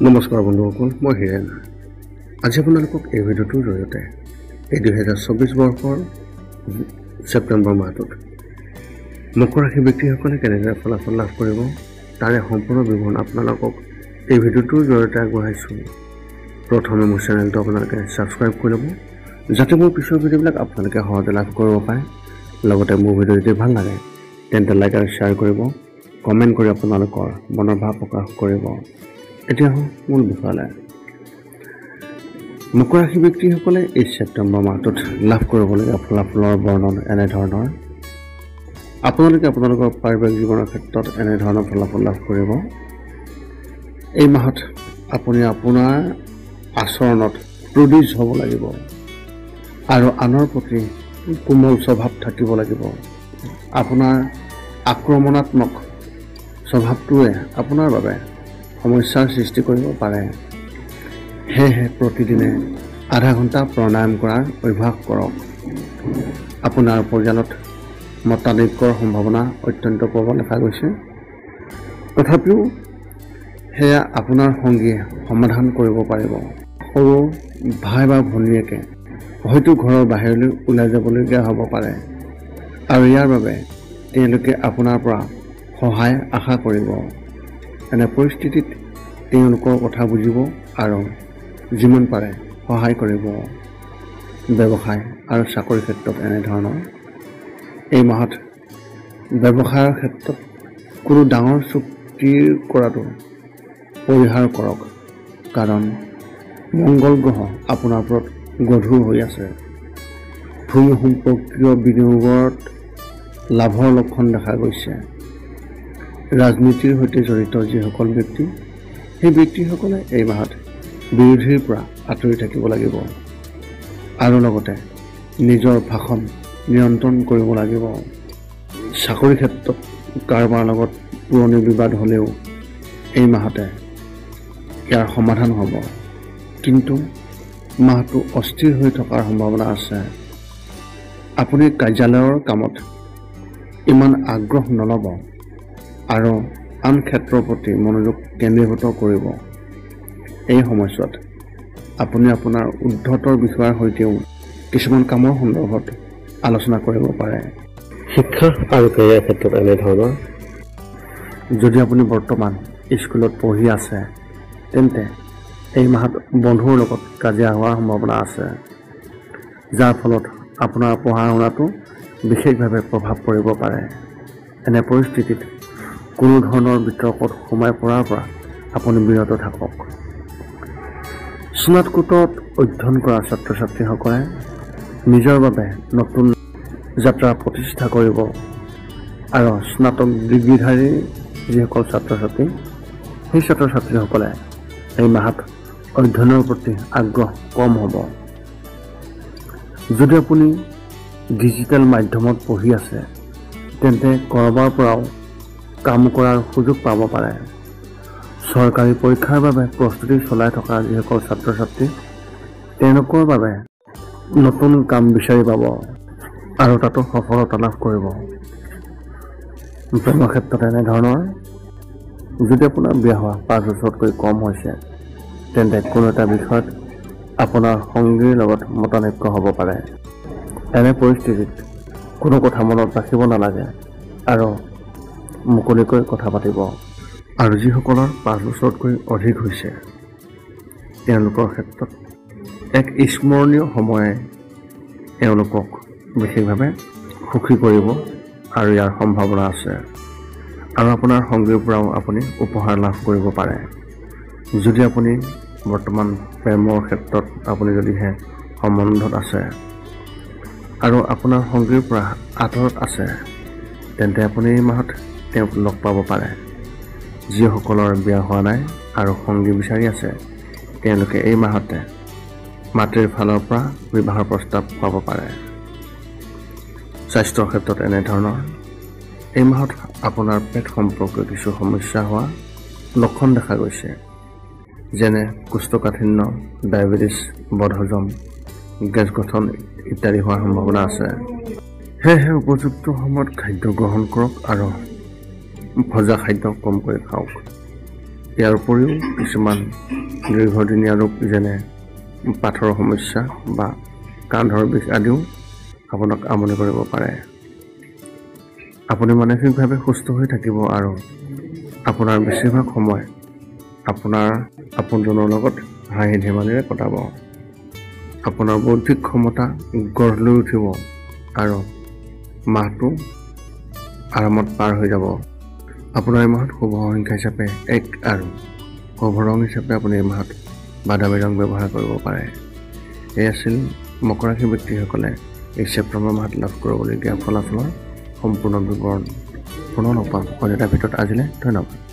নমস্কাৰ বন্ধুসকল, মই হিৰেন। আজি আপোনালোকক এই ভিডিঅ'টোৰ জৰিয়তে এই 2024 বৰ্ষৰ ছেপ্টেম্বৰ মাহটোত মকৰ ৰাশি ব্যক্তিসকলে কেনেদৰে ফলাফল লাভ কৰিব তাৰে সম্পূৰ্ণ বিৱৰণ আপোনালোকক এই ভিডিঅ'টোৰ জৰিয়তে আগবঢ়াইছোঁ। প্ৰথমে মোৰ চেনেলটো আপোনালোকে ছাবস্ক্ৰাইব কৰি ল'ব, যাতে মোৰ পিছৰ ভিডিঅ'বিলাক আপোনালোকে সহজে লাভ কৰিব পাৰে। লগতে মোৰ ভিডিঅ' যদি ভাল লাগে তেন্তে লাইক আৰু শ্বেয়াৰ কৰিব, কমেণ্ট কৰি আপোনালোকৰ মনৰ ভাৱ প্ৰকাশ কৰিব। এতিয়া মূল বিষয়লৈ। মকৰ ৰাশি ব্যক্তিসকলে এই ছেপ্টেম্বৰ মাহটোত লাভ কৰিবলগীয়া ফলাফলৰ বৰ্ণন এনেধৰণৰ। আপোনালোকে আপোনালোকৰ পাৰিবাৰিক জীৱনৰ ক্ষেত্ৰত এনেধৰণৰ ফলাফল লাভ কৰিব। এই মাহত আপুনি আপোনাৰ আচৰণত প্ৰডিউচ হ'ব লাগিব আৰু আনৰ প্ৰতি কোমল স্বভাৱ থাকিব লাগিব। আপোনাৰ আক্ৰমণাত্মক স্বভাৱটোৱে আপোনাৰ বাবে সমস্যাৰ সৃষ্টি কৰিব পাৰে। সেয়েহে প্ৰতিদিনে আধা ঘণ্টা প্ৰাণায়াম কৰাৰ অভ্যাস কৰক। আপোনাৰ পৰিয়ালত মতানৈক্যৰ সম্ভাৱনা অত্যন্ত প্ৰবল দেখা গৈছে, তথাপিও সেয়া আপোনাৰ সংগীয়ে সমাধান কৰিব পাৰিব। সৰু ভাই বা ভনীয়েকে হয়তো ঘৰৰ বাহিৰলৈ ওলাই যাবলগীয়া হ'ব পাৰে আৰু ইয়াৰ বাবে তেওঁলোকে আপোনাৰ পৰা সহায় আশা কৰিব। এনে পৰিস্থিতিত তেওঁলোকৰ কথা বুজিব আৰু যিমান পাৰে সহায় কৰিব। ব্যৱসায় আৰু চাকৰিৰ ক্ষেত্ৰত এনেধৰণৰ। এই মাহত ব্যৱসায়ৰ ক্ষেত্ৰত কোনো ডাঙৰ চুক্তি কৰাটো পৰিহাৰ কৰক, কাৰণ মংগল গ্ৰহ আপোনাৰ ওপৰত গধুৰ হৈ আছে। ভূমি সম্পৰ্কীয় বিনিয়োগত লাভৰ লক্ষণ দেখা গৈছে। ৰাজনীতিৰ সৈতে জড়িত যিসকল ব্যক্তি, সেই ব্যক্তিসকলে এই মাহত বিৰোধীৰ পৰা আঁতৰি থাকিব লাগিব আৰু লগতে নিজৰ ভাষণ নিয়ন্ত্ৰণ কৰিব লাগিব। চাকৰি ক্ষেত্ৰত কাৰোবাৰ লগত পুৰণি বিবাদ হ'লেও এই মাহতে ইয়াৰ সমাধান হ'ব, কিন্তু মাহটো অস্থিৰ হৈ থকাৰ সম্ভাৱনা আছে। আপুনি কাৰ্যালয়ৰ কামত ইমান আগ্ৰহ নল'ব আৰু আন ক্ষেত্ৰৰ প্ৰতি মনোযোগ কেন্দ্ৰীভূত কৰিব। এই সময়ছোৱাত আপুনি আপোনাৰ ঊৰ্ধ্বতৰ বিষয়াৰ সৈতেও কিছুমান কামৰ সন্দৰ্ভত আলোচনা কৰিব পাৰে। শিক্ষা আৰু কেৰিয়াৰ ক্ষেত্ৰত এনেধৰণৰ। যদি আপুনি বৰ্তমান স্কুলত পঢ়ি আছে তেন্তে এই মাহত বন্ধুৰ লগত কাজিয়া হোৱাৰ সম্ভাৱনা আছে, যাৰ ফলত আপোনাৰ পঢ়া শুনাটো বিশেষভাৱে প্ৰভাৱ পৰিব পাৰে। এনে পৰিস্থিতিত কোনো ধৰণৰ বিতৰ্কত সোমাই পৰাৰ পৰা আপুনি বিৰত থাকক। স্নাতকোত্তৰত অধ্যয়ন কৰা ছাত্ৰ ছাত্ৰীসকলে নিজৰ বাবে নতুন যাত্ৰা প্ৰতিষ্ঠা কৰিব আৰু স্নাতক ডিগ্ৰীধাৰী যিসকল ছাত্ৰ ছাত্ৰী, সেই ছাত্ৰ ছাত্ৰীসকলে এই মাহত অধ্যয়নৰ প্ৰতি আগ্ৰহ কম হ'ব। যদি আপুনি ডিজিটেল মাধ্যমত পঢ়ি আছে তেন্তে ক'ৰবাৰ পৰাও কাম কৰাৰ সুযোগ পাব পাৰে। চৰকাৰী পৰীক্ষাৰ বাবে প্ৰস্তুতি চলাই থকা যিসকল ছাত্ৰ ছাত্ৰী, তেওঁলোকৰ বাবে নতুন কাম বিচাৰি পাব আৰু তাতো সফলতা লাভ কৰিব। প্ৰেমৰ ক্ষেত্ৰত এনেধৰণৰ। যদি আপোনাৰ বিয়া হোৱা 5 বছৰতকৈ কম হৈছে তেন্তে কোনো এটা বিষয়ত আপোনাৰ সংগীৰ লগত মতানৈক্য হ'ব পাৰে। এনে পৰিস্থিতিত কোনো কথা মনত ৰাখিব নালাগে আৰু মুকলিকৈ কথা পাতিব। আৰু যিসকলৰ 5 বছৰতকৈ অধিক হৈছে তেওঁলোকৰ ক্ষেত্ৰত এক স্মৰণীয় সময়ে তেওঁলোকক বিশেষভাৱে সুখী কৰিব আৰু ইয়াৰ সম্ভাৱনা আছে। আৰু আপোনাৰ সংগীৰ পৰাও আপুনি উপহাৰ লাভ কৰিব পাৰে। যদি আপুনি বৰ্তমান প্ৰেমৰ ক্ষেত্ৰত আপুনি যদিহে সম্বন্ধত আছে আৰু আপোনাৰ সংগীৰ পৰা আঁতৰত আছে তেন্তে আপুনি এই মাহত তেওঁক লগ পাব পাৰে। যিসকলৰ বিয়া হোৱা নাই আৰু সংগী বিচাৰি আছে তেওঁলোকে এই মাহতে মাতৃৰ ফালৰ পৰা বিবাহৰ প্ৰস্তাৱ পাব পাৰে। স্বাস্থ্যৰ ক্ষেত্ৰত এনেধৰণৰ। এই মাহত আপোনাৰ পেট সম্পৰ্কীয় কিছু সমস্যা হোৱা লক্ষণ দেখা গৈছে, যেনে কোষ্ঠকাঠিন্য, ডায়েবেটিছ, বদহজম, গেছ গঠন ইত্যাদি হোৱাৰ সম্ভাৱনা আছে। সেয়েহে উপযুক্ত সময়ত খাদ্য গ্ৰহণ কৰক আৰু ভজা খাদ্য কমকৈ খাওক। ইয়াৰ উপৰিও কিছুমান দীৰ্ঘদিনীয়া ৰোগ যেনে পাথৰৰ সমস্যা বা কান্ধৰ বিষ আদিও আপোনাক আমনি কৰিব পাৰে। আপুনি মানসিকভাৱে সুস্থ হৈ থাকিব আৰু আপোনাৰ বেছিভাগ সময় আপোনাৰ আপোনজনৰ লগত হাঁহি ধেমালিৰে কটাব। আপোনাৰ বৌদ্ধিক ক্ষমতা গঢ় লৈ উঠিব আৰু মাহটো আৰামত পাৰ হৈ যাব। আপোনাৰ এই মাহত শুভ সংখ্যা হিচাপে 1 আৰু শুভ ৰং হিচাপে আপুনি এই মাহত বাদামী ৰং ব্যৱহাৰ কৰিব পাৰে। এই আছিল মকৰ ৰাশি ব্যক্তিসকলে এই ছেপ্টেম্বৰ মাহত লাভ কৰিবলগীয়া ফলাফলৰ সম্পূৰ্ণ বিৱৰণ। পুনৰ লগ পাম অন্য এটা ভিডিঅ'ত। আজিলৈ ধন্যবাদ।